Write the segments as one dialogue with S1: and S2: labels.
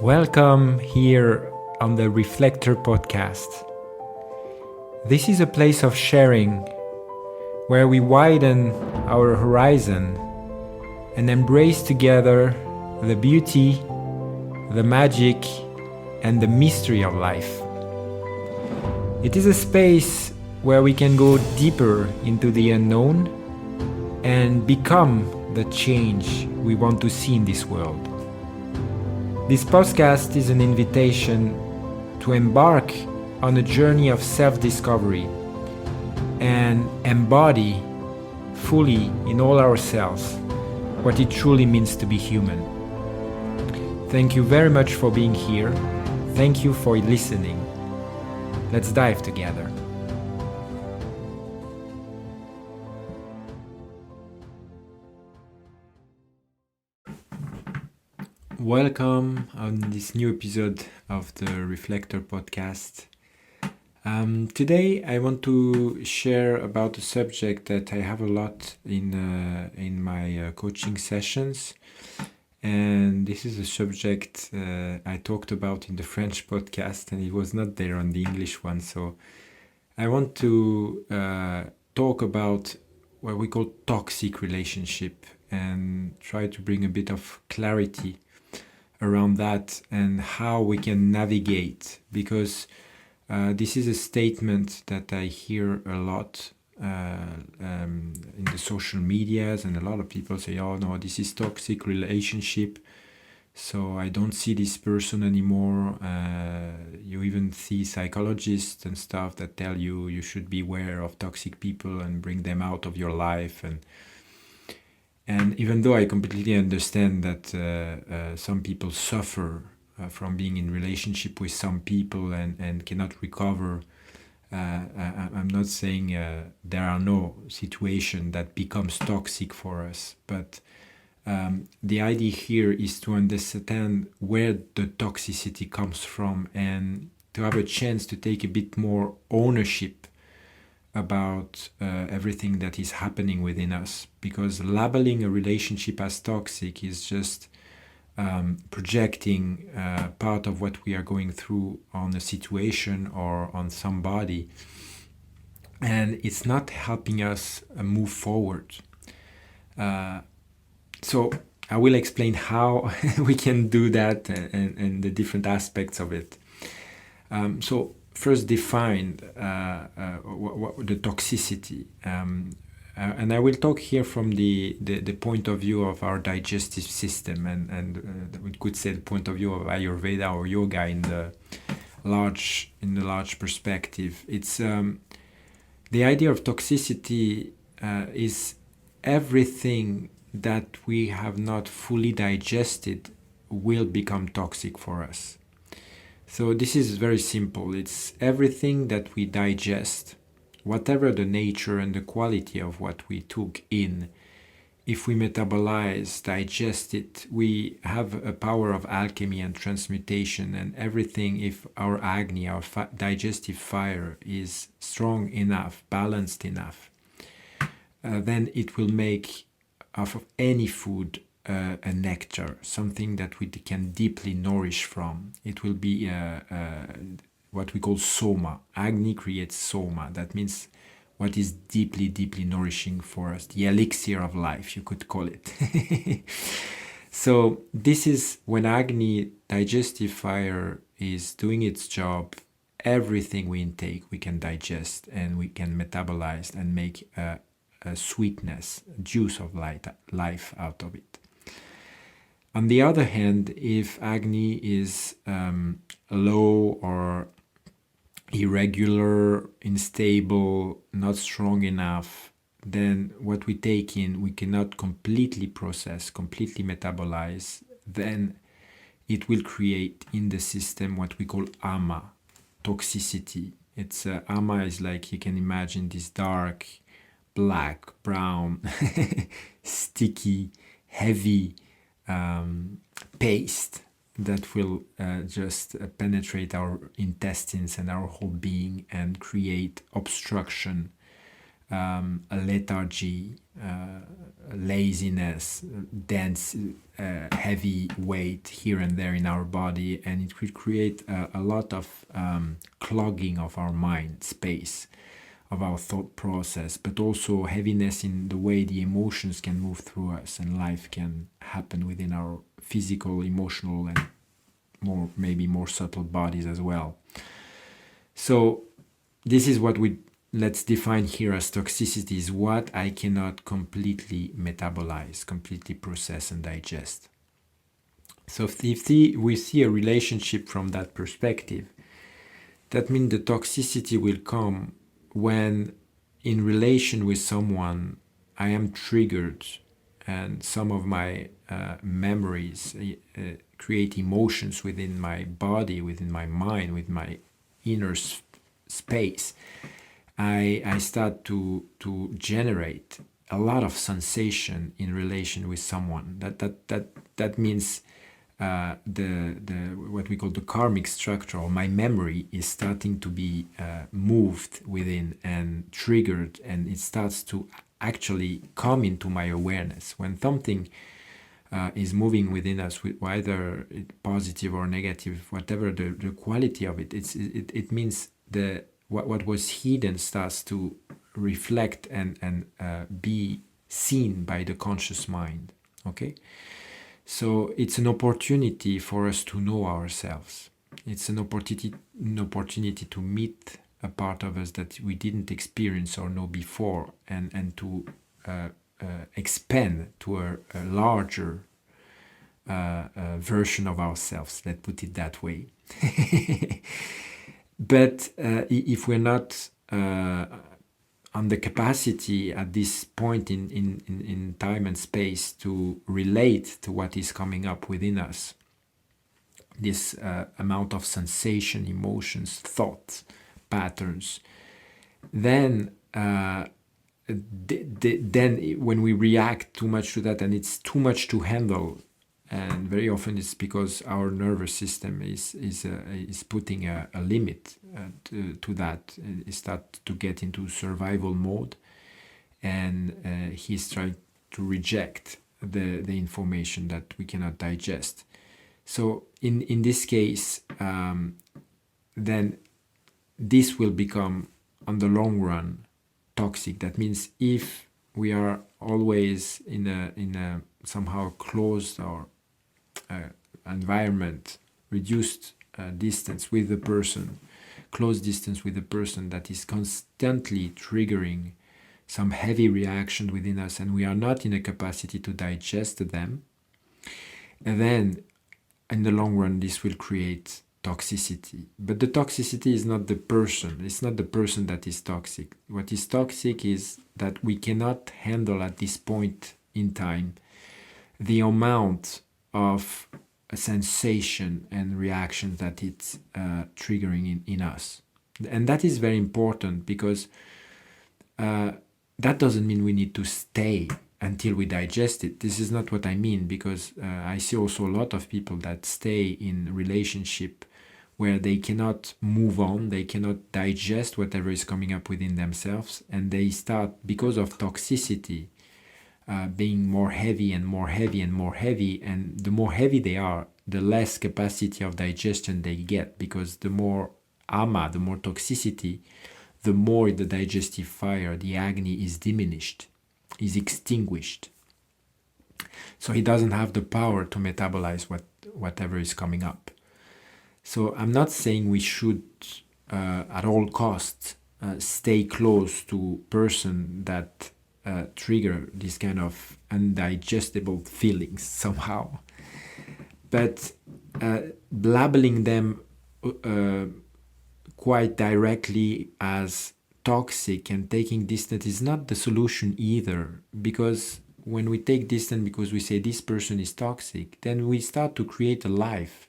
S1: Welcome here on the Reflector podcast. This is a place of sharing where we widen our horizon and embrace together the beauty, the magic, and the mystery of life. It is a space where we can go deeper into the unknown and become the change we want to see in this world. This podcast is an invitation to embark on a journey of self-discovery and embody fully in all ourselves what it truly means to be human. Thank you very much for being here. Thank you for listening. Let's dive together. Welcome on this new episode of the Reflector podcast. Today I want to share about a subject that I have a lot in my coaching sessions, and this is a subject I talked about in the French podcast, and it was not there on the English one. So I want to talk about what we call toxic relationship and try to bring a bit of clarity around that and how we can navigate, because this is a statement that I hear a lot in the social medias, and a lot of people say, oh no, this is toxic relationship, so I don't see this person anymore. You even see psychologists and stuff that tell you should beware of toxic people and bring them out of your life. And even though I completely understand that some people suffer from being in relationship with some people and cannot recover, I'm not saying there are no situations that becomes toxic for us. But the idea here is to understand where the toxicity comes from and to have a chance to take a bit more ownership about everything that is happening within us, because labeling a relationship as toxic is just projecting part of what we are going through on a situation or on somebody, and it's not helping us move forward. So I will explain how we can do that and the different aspects of it. So first define the toxicity, and I will talk here from the point of view of our digestive system, and we could say the point of view of Ayurveda or yoga in the large perspective. It's the idea of toxicity is everything that we have not fully digested will become toxic for us. So this is very simple. It's everything that we digest, whatever the nature and the quality of what we took in. If we metabolize, digest it, we have a power of alchemy and transmutation, and everything, if our Agni, our digestive fire, is strong enough, balanced enough, then it will make out of any food a nectar, something that we can deeply nourish from. It will be what we call Soma. Agni creates Soma. That means what is deeply, deeply nourishing for us. The elixir of life, you could call it. So this is when Agni, digestive fire, is doing its job. Everything we intake, we can digest and we can metabolize and make a sweetness, juice of life out of it. On the other hand, if Agni is low or irregular, unstable, not strong enough, then what we take in, we cannot completely process, completely metabolize. Then it will create in the system what we call ama, toxicity. It's ama is like, you can imagine this dark, black, brown, sticky, heavy paste that will just penetrate our intestines and our whole being and create obstruction a lethargy, laziness, dense, heavy weight here and there in our body, and it could create a lot of clogging of our mind space, of our thought process, but also heaviness in the way the emotions can move through us and life can happen within our physical, emotional, and maybe more subtle bodies as well. So this is what let's define here as toxicity, is what I cannot completely metabolize, completely process and digest. So if we see a relationship from that perspective, that means the toxicity will come when in relation with someone I am triggered and some of my memories create emotions within my body, within my mind, with my inner space. I start to generate a lot of sensation in relation with someone. That means the what we call the karmic structure, or my memory, is starting to be moved within and triggered, and it starts to actually come into my awareness. When something is moving within us, whether it's positive or negative, whatever the quality of it, it means what was hidden starts to reflect and be seen by the conscious mind. Okay? So it's an opportunity for us to know ourselves. It's an opportunity to meet a part of us that we didn't experience or know before, and to expand to a larger version of ourselves. Let's put it that way. But if we're not on the capacity at this point in time and space to relate to what is coming up within us, this amount of sensation, emotions, thoughts, patterns, then when we react too much to that, and it's too much to handle, and very often it's because our nervous system is putting a limit to that. It starts to get into survival mode, and he's trying to reject the information that we cannot digest. So in this case, then this will become, on the long run, toxic. That means if we are always in a somehow closed or environment, reduced distance with the person, close distance with the person that is constantly triggering some heavy reaction within us, and we are not in a capacity to digest them, and then in the long run this will create toxicity. But the toxicity is not the person. It's not the person that is toxic. What is toxic is that we cannot handle at this point in time the amount of sensation and reaction that it's triggering in us. And that is very important, because that doesn't mean we need to stay until we digest it. This is not what I mean, because I see also a lot of people that stay in relationship where they cannot move on, they cannot digest whatever is coming up within themselves, and they start, because of toxicity, being more heavy and more heavy and more heavy, and the more heavy they are, the less capacity of digestion they get, because the more ama, the more toxicity, the more the digestive fire, the agni, is diminished, is extinguished. So he doesn't have the power to metabolize whatever is coming up. So I'm not saying we should at all costs stay close to person that trigger this kind of undigestible feelings somehow. But labeling them quite directly as toxic and taking distance is not the solution either, because when we take distance because we say this person is toxic, then we start to create a life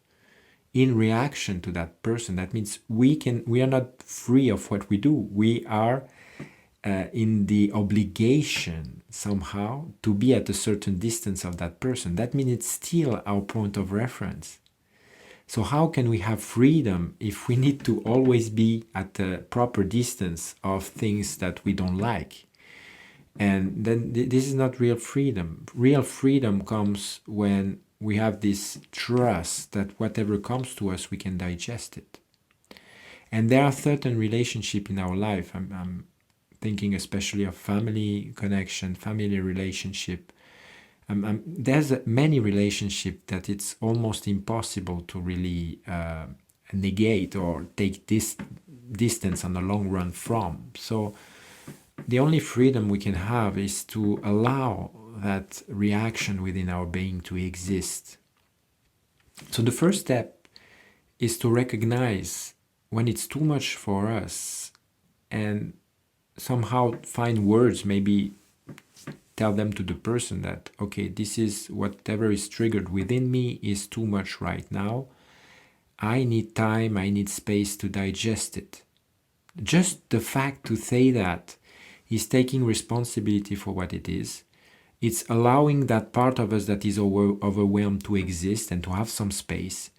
S1: in reaction to that person. That means we are not free of what we do. We are in the obligation somehow to be at a certain distance of that person. That means it's still our point of reference. So how can we have freedom if we need to always be at a proper distance of things that we don't like? And then this is not real freedom. Real freedom comes when we have this trust that whatever comes to us, we can digest it. And there are certain relationships in our life. I'm thinking especially of family connection, family relationship. There's many relationships that it's almost impossible to really negate or take this distance on the long run from. So the only freedom we can have is to allow that reaction within our being to exist. So the first step is to recognize when it's too much for us and somehow find words, maybe tell them to the person that, okay, this is whatever is triggered within me is too much right now. I need time, I need space to digest it. Just the fact to say that is taking responsibility for what it is. It's allowing that part of us that is overwhelmed to exist and to have some space.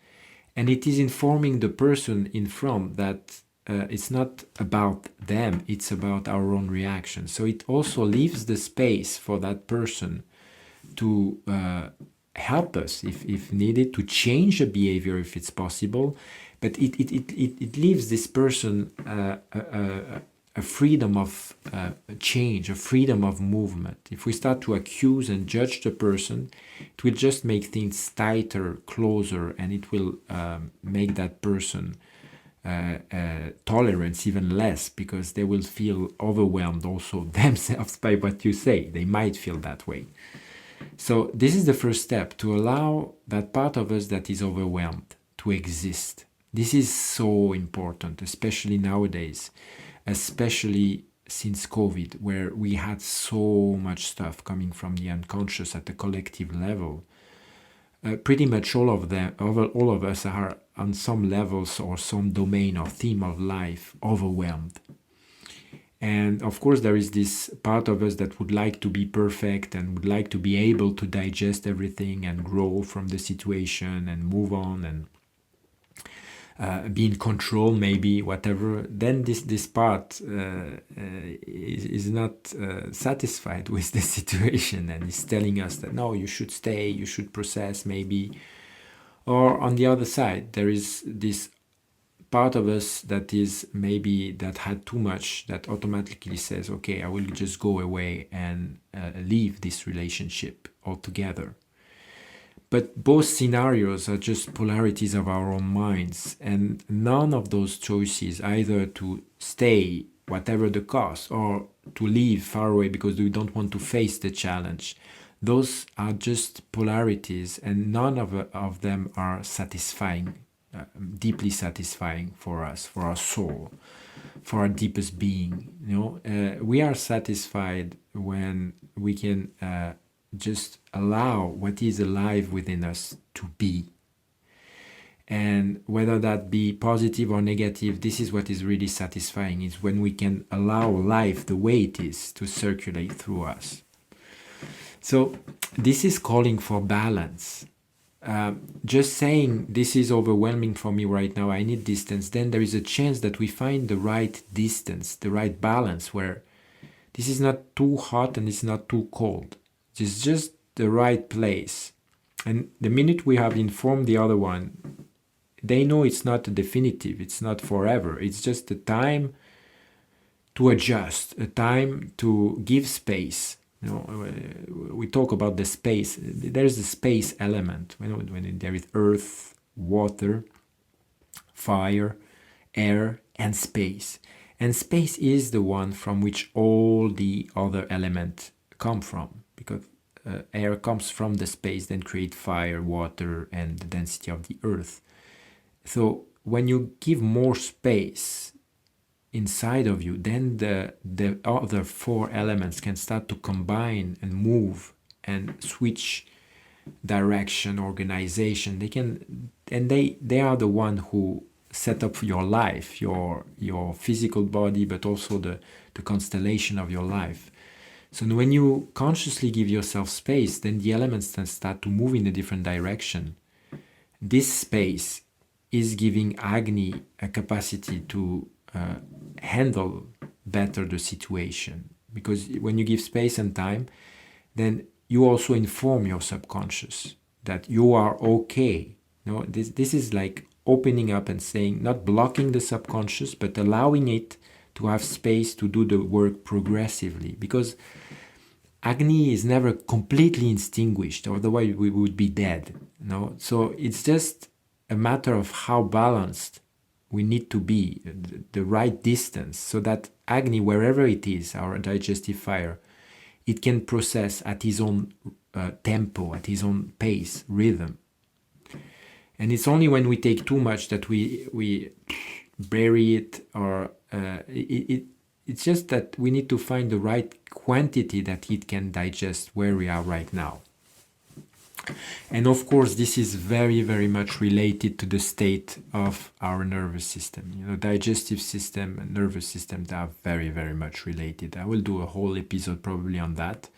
S1: And it is informing the person in front that it's not about them, it's about our own reaction. So it also leaves the space for that person to help us, if needed, to change a behavior if it's possible. But it leaves this person a freedom of change, a freedom of movement. If we start to accuse and judge the person, it will just make things tighter, closer, and it will make that person tolerance even less, because they will feel overwhelmed also themselves by what you say. They might feel that way. So this is the first step, to allow that part of us that is overwhelmed to exist. This is so important, especially nowadays, especially since COVID, where we had so much stuff coming from the unconscious at the collective level. Pretty much all of us are on some levels or some domain or theme of life overwhelmed. And of course, there is this part of us that would like to be perfect and would like to be able to digest everything and grow from the situation and move on and be in control, maybe, whatever. Then this part is not satisfied with the situation and is telling us that no, you should stay, you should process, maybe. Or on the other side, there is this part of us that is maybe that had too much, that automatically says, okay, I will just go away and leave this relationship altogether. But both scenarios are just polarities of our own minds, and none of those choices, either to stay whatever the cost or to leave far away because we don't want to face the challenge, those are just polarities, and none of them are satisfying, deeply satisfying for us, for our soul, for our deepest being. We are satisfied when we can just allow what is alive within us to be. And whether that be positive or negative, this is what is really satisfying, is when we can allow life the way it is to circulate through us. So this is calling for balance. Just saying this is overwhelming for me right now, I need distance, then there is a chance that we find the right distance, the right balance, where this is not too hot and it's not too cold. It's just the right place. And the minute we have informed the other one, they know it's not definitive, it's not forever. It's just a time to adjust, a time to give space. We talk about the space. There's the space element. When there is earth, water, fire, air, and space. And space is the one from which all the other elements come from, because air comes from the space, then create fire, water, and the density of the earth. So when you give more space inside of you, then the other four elements can start to combine and move and switch direction, organization. They are the one who set up your life, your physical body, but also the constellation of your life. So when you consciously give yourself space, then the elements then start to move in a different direction. This space is giving Agni a capacity to handle better the situation. Because when you give space and time, then you also inform your subconscious that you are okay. This is like opening up and saying, not blocking the subconscious, but allowing it to have space to do the work progressively. Because Agni is never completely extinguished, otherwise we would be dead. So it's just a matter of how balanced we need to be, the right distance, so that Agni, wherever it is, our digestive fire, it can process at his own tempo, at his own pace, rhythm. And it's only when we take too much that we bury it, or it's just that we need to find the right quantity that it can digest where we are right now. And of course, this is very, very much related to the state of our nervous system. Digestive system and nervous system, they are very, very much related. I will do a whole episode probably on that,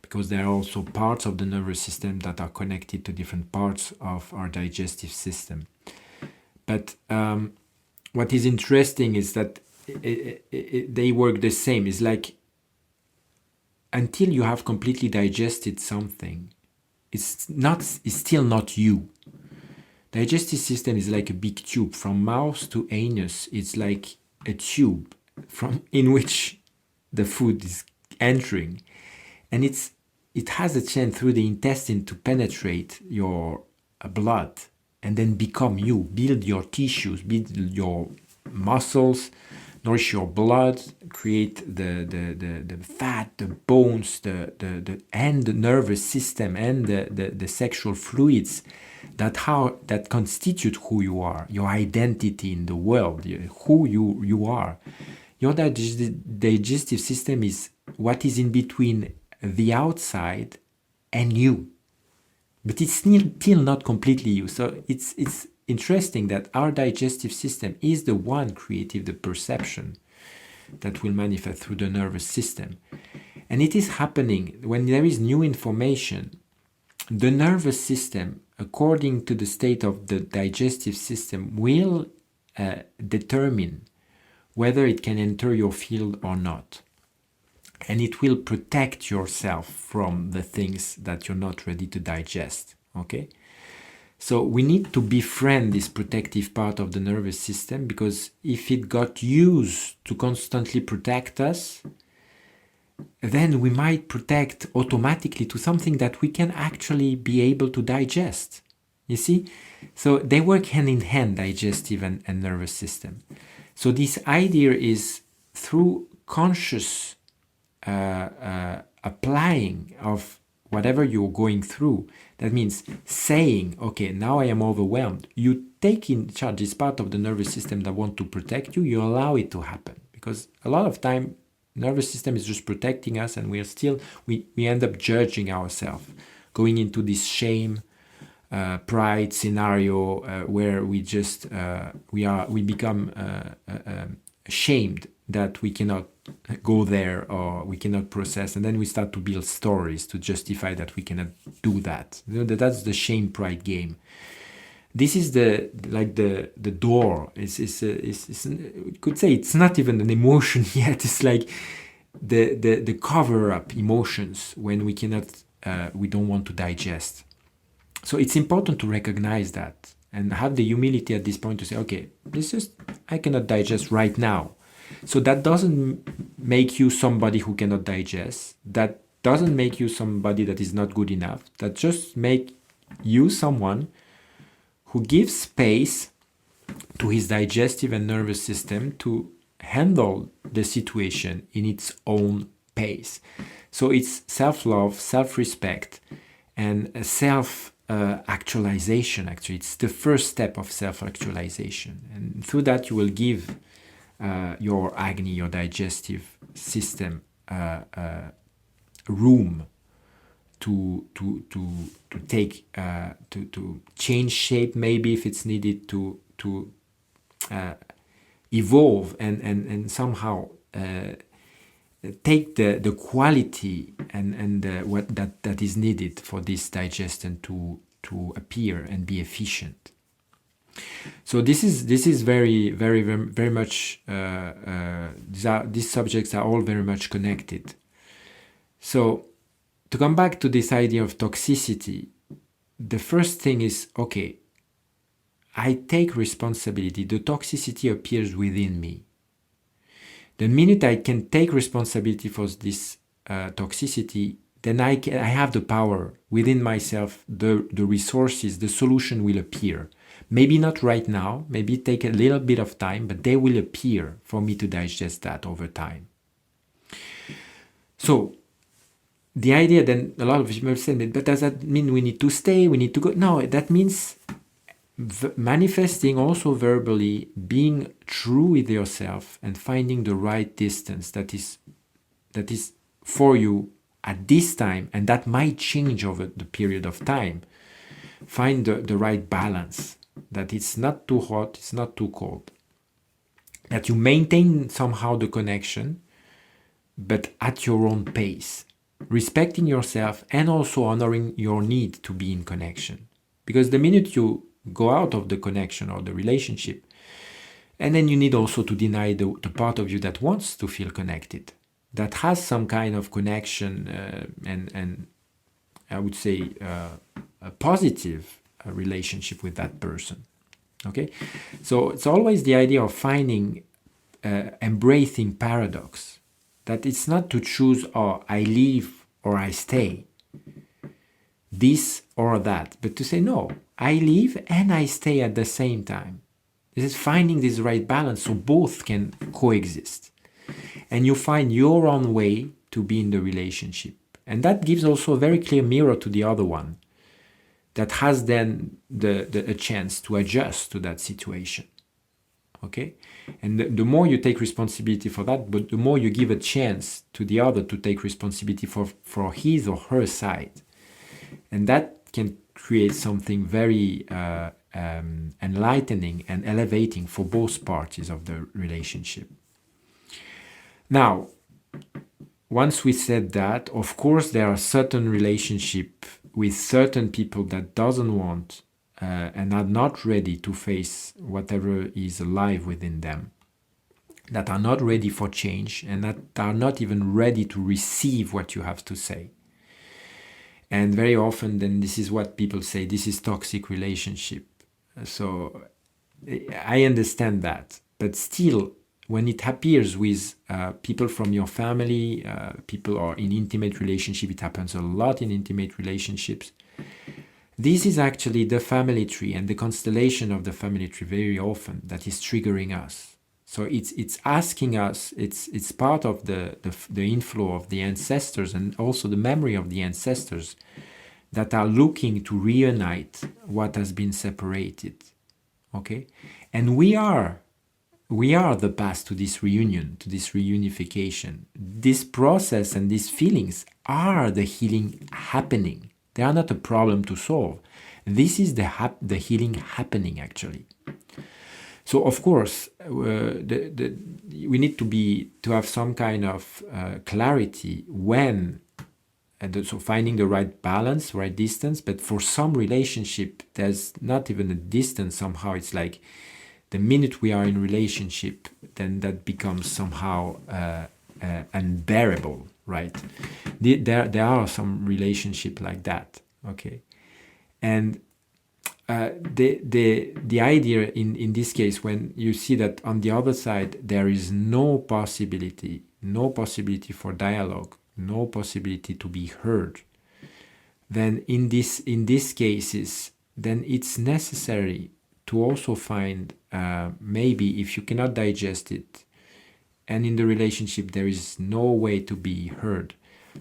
S1: because there are also parts of the nervous system that are connected to different parts of our digestive system. But what is interesting is that they work the same. It's like until you have completely digested something, it's still not you. Digestive system is like a big tube. From mouth to anus, it's like a tube in which the food is entering. And it has a chance through the intestine to penetrate your blood and then become you, build your tissues, build your muscles, nourish your blood, create the fat, the bones, and the nervous system and the sexual fluids that constitute who you are, your identity in the world, who you are. Your digestive system is what is in between the outside and you, but it's still not completely you. So it's interesting that our digestive system is the one creating the perception that will manifest through the nervous system. And it is happening when there is new information. The nervous system, according to the state of the digestive system, will determine whether it can enter your field or not. And it will protect yourself from the things that you're not ready to digest. Okay? So we need to befriend this protective part of the nervous system, because if it got used to constantly protect us, then we might protect automatically to something that we can actually be able to digest. You see? So they work hand in hand, digestive and nervous system. So this idea is through conscious applying of whatever you're going through. That means saying, okay, now I am overwhelmed. You take in charge this part of the nervous system that want to protect you. You allow it to happen, because a lot of time nervous system is just protecting us, and we end up judging ourselves, going into this shame, pride scenario where we become ashamed that we cannot go there or we cannot process, and then we start to build stories to justify that we cannot do that. That's the shame pride game. This is the door. You could say it's not even an emotion yet. It's like the cover up emotions when we don't want to digest. So it's important to recognize that and have the humility at this point to say, okay, I cannot digest right now. So that doesn't make you somebody who cannot digest. That doesn't make you somebody that is not good enough. That just make you someone who gives space to his digestive and nervous system to handle the situation in its own pace. So it's self-love, self-respect, and self-actualization. Actually, it's the first step of self-actualization. And through that, you will give your Agni, your digestive system, room to change shape, maybe if it's needed, to evolve and somehow take the quality and what that is needed for this digestion to appear and be efficient. So this is very very very, very much these subjects are all very much connected. So to come back to this idea of toxicity, the first thing is, okay, I take responsibility. The toxicity appears within me. The minute I can take responsibility for this toxicity, then I have the power within myself, the resources, the solution will appear. Maybe not right now, maybe take a little bit of time, but they will appear for me to digest that over time. So the idea then, a lot of people say, but does that mean we need to stay, we need to go? No, that means manifesting also verbally, being true with yourself and finding the right distance that is for you at this time, and that might change over the period of time. Find the right balance, that it's not too hot, it's not too cold, that you maintain somehow the connection, but at your own pace, respecting yourself and also honoring your need to be in connection. Because the minute you go out of the connection or the relationship, and then you need also to deny the part of you that wants to feel connected, that has some kind of connection and I would say a positive relationship with that person. Okay, so it's always the idea of finding, embracing paradox, that it's not to choose, oh, I leave or I stay, this or that, but to say, no, I leave and I stay at the same time. This is finding this right balance so both can coexist. And you find your own way to be in the relationship. And that gives also a very clear mirror to the other one that has then a chance to adjust to that situation. Okay? And the more you take responsibility for that, but the more you give a chance to the other to take responsibility for his or her side. And that can create something very enlightening and elevating for both parties of the relationship. Now, once we said that, of course, there are certain relationships with certain people that doesn't want and are not ready to face whatever is alive within them, that are not ready for change and that are not even ready to receive what you have to say. And very often then this is what people say, this is toxic relationship. So I understand that, but still, when it appears with people from your family, people are in intimate relationship, it happens a lot in intimate relationships. This is actually the family tree and the constellation of the family tree very often that is triggering us. So it's asking us, it's part of the inflow of the ancestors and also the memory of the ancestors that are looking to reunite what has been separated. Okay? And we are the path to this reunion, to this reunification. This process and these feelings are the healing happening. They are not a problem to solve. This is the healing happening actually. So of course, we need to have some kind of clarity when, so finding the right balance, right distance. But for some relationship, there's not even a distance. Somehow it's like the minute we are in relationship, then that becomes somehow unbearable, right? There are some relationship like that, okay? And the idea in this case, when you see that on the other side there is no possibility for dialogue, no possibility to be heard, then in these cases, then it's necessary to also find, maybe if you cannot digest it and in the relationship there is no way to be heard,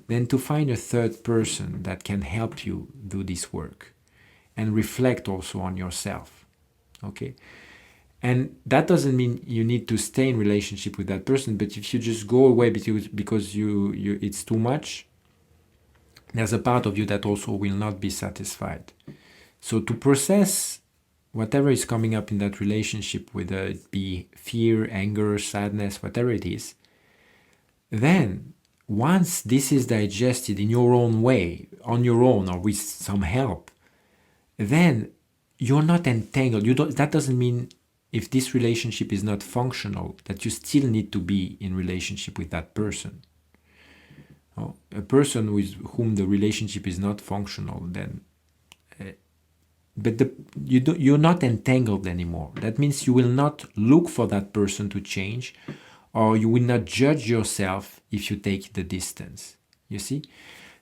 S1: then to find a third person that can help you do this work and reflect also on yourself. Okay? And that doesn't mean you need to stay in relationship with that person, but if you just go away because you it's too much, there's a part of you that also will not be satisfied. So to process whatever is coming up in that relationship, whether it be fear, anger, sadness, whatever it is, then once this is digested in your own way, on your own or with some help, then you're not entangled. That doesn't mean if this relationship is not functional that you still need to be in relationship with that person. A person with whom the relationship is not functional, then you're not entangled anymore. That means you will not look for that person to change, or you will not judge yourself if you take the distance. You see?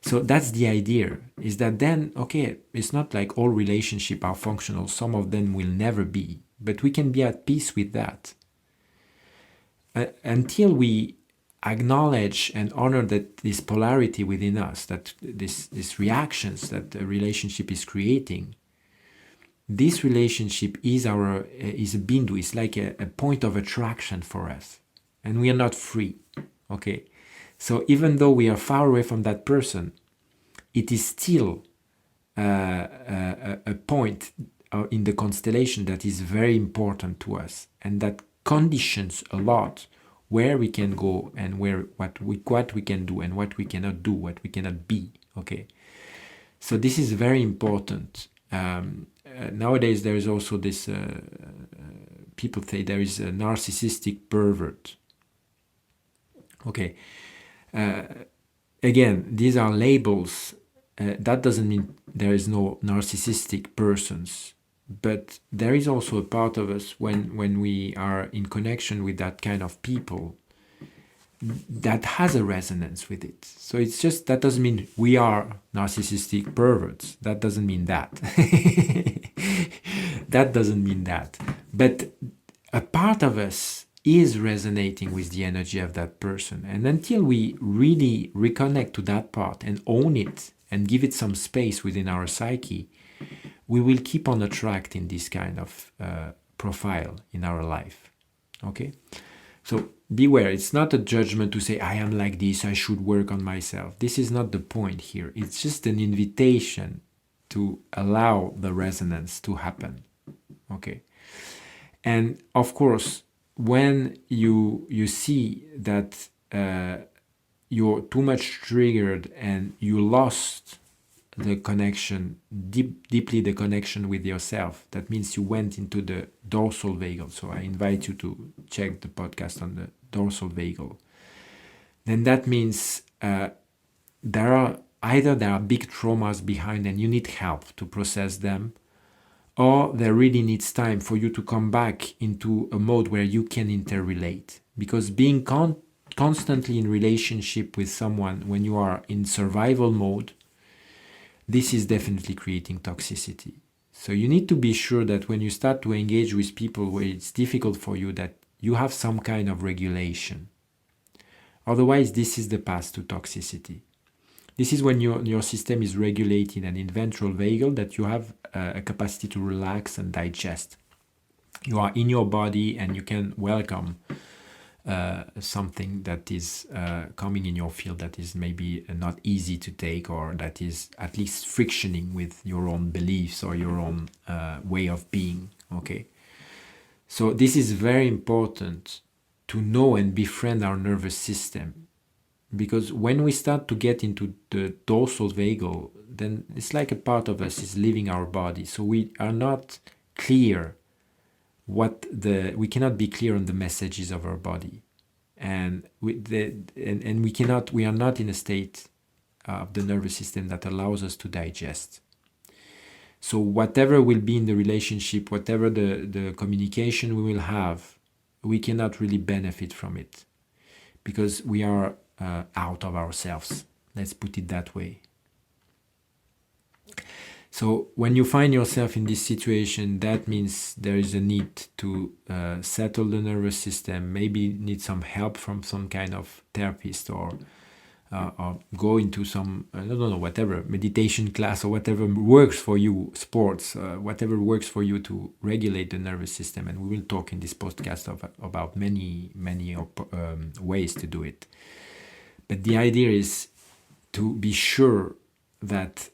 S1: So that's the idea, is that then, okay, it's not like all relationships are functional. Some of them will never be, but we can be at peace with that. Until we acknowledge and honor that this polarity within us, that these reactions that a relationship is creating, this relationship is a bindu, it's like a point of attraction for us, and we are not free. Okay, so even though we are far away from that person, it is still a point in the constellation that is very important to us, and that conditions a lot where we can go and what we can do and what we cannot do, what we cannot be. Okay, so this is very important. Nowadays there is also this people say there is a narcissistic pervert. Okay, again, these are labels. That doesn't mean there is no narcissistic persons, but there is also a part of us when we are in connection with that kind of people that has a resonance with it. So it's just, that doesn't mean we are narcissistic perverts. That doesn't mean that. That doesn't mean that. But a part of us is resonating with the energy of that person. And until we really reconnect to that part and own it and give it some space within our psyche, we will keep on attracting this kind of profile in our life. Okay? So beware, it's not a judgment to say, I am like this, I should work on myself. This is not the point here. It's just an invitation to allow the resonance to happen. Okay? And of course, when you see that you're too much triggered and you lost the connection, deeply the connection with yourself, that means you went into the dorsal vagal. So I invite you to check the podcast on the dorsal vagal. Then that means there are big traumas behind and you need help to process them, or there really needs time for you to come back into a mode where you can interrelate. Because being constantly in relationship with someone when you are in survival mode, this is definitely creating toxicity. So you need to be sure that when you start to engage with people where it's difficult for you, that you have some kind of regulation. Otherwise, this is the path to toxicity. This is when your system is regulated and in ventral vagal, that you have a capacity to relax and digest. You are in your body and you can welcome something that is coming in your field that is maybe not easy to take, or that is at least frictioning with your own beliefs or your own way of being. Okay, so this is very important to know and befriend our nervous system, because when we start to get into the dorsal vagal, then it's like a part of us is leaving our body. So we are not clear we cannot be clear on the messages of our body, and we are not in a state of the nervous system that allows us to digest. So whatever will be in the relationship, whatever the communication we will have, we cannot really benefit from it because we are out of ourselves. Let's put it that way. So when you find yourself in this situation, that means there is a need to settle the nervous system, maybe need some help from some kind of therapist, or go into some, I don't know, whatever, meditation class or whatever works for you, sports, whatever works for you to regulate the nervous system. And we will talk in this podcast about many ways to do it. But the idea is to be sure that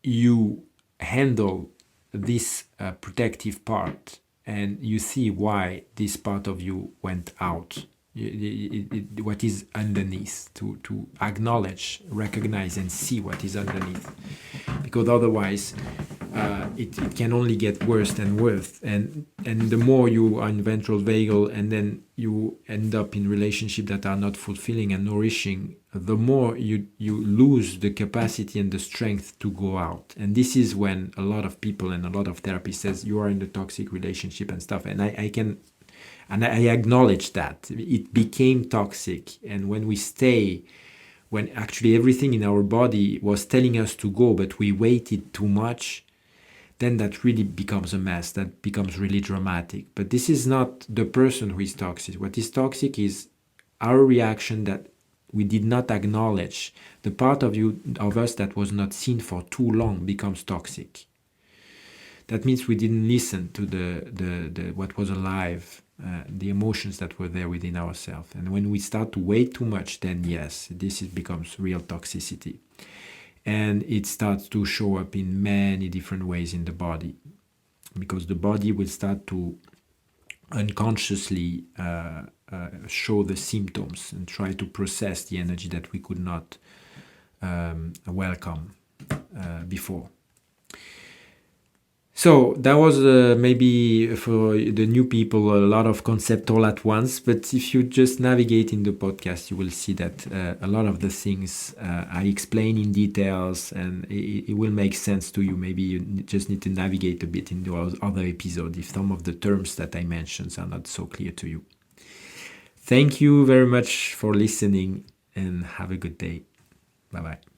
S1: you handle this protective part, and you see why this part of you went out, what is underneath, to acknowledge, recognize, and see what is underneath. Because otherwise it can only get worse and worse. And the more you are in ventral vagal, and then you end up in relationships that are not fulfilling and nourishing, the more you lose the capacity and the strength to go out. And this is when a lot of people and a lot of therapists says you are in the toxic relationship and stuff. And I acknowledge that it became toxic. And when we stay, when actually everything in our body was telling us to go, but we waited too much, then that really becomes a mess. That becomes really dramatic. But this is not the person who is toxic. What is toxic is our reaction that we did not acknowledge. The part of us that was not seen for too long becomes toxic. That means we didn't listen to the what was alive, the emotions that were there within ourselves. And when we start to wait too much, then yes, becomes real toxicity. And it starts to show up in many different ways in the body, because the body will start to unconsciously show the symptoms and try to process the energy that we could not welcome before. So that was maybe for the new people a lot of concept all at once, but if you just navigate in the podcast, you will see that a lot of the things I explain in details, and it will make sense to you. Maybe you just need to navigate a bit in the other episode if some of the terms that I mentioned are not so clear to you. Thank you very much for listening, and have a good day. Bye-bye.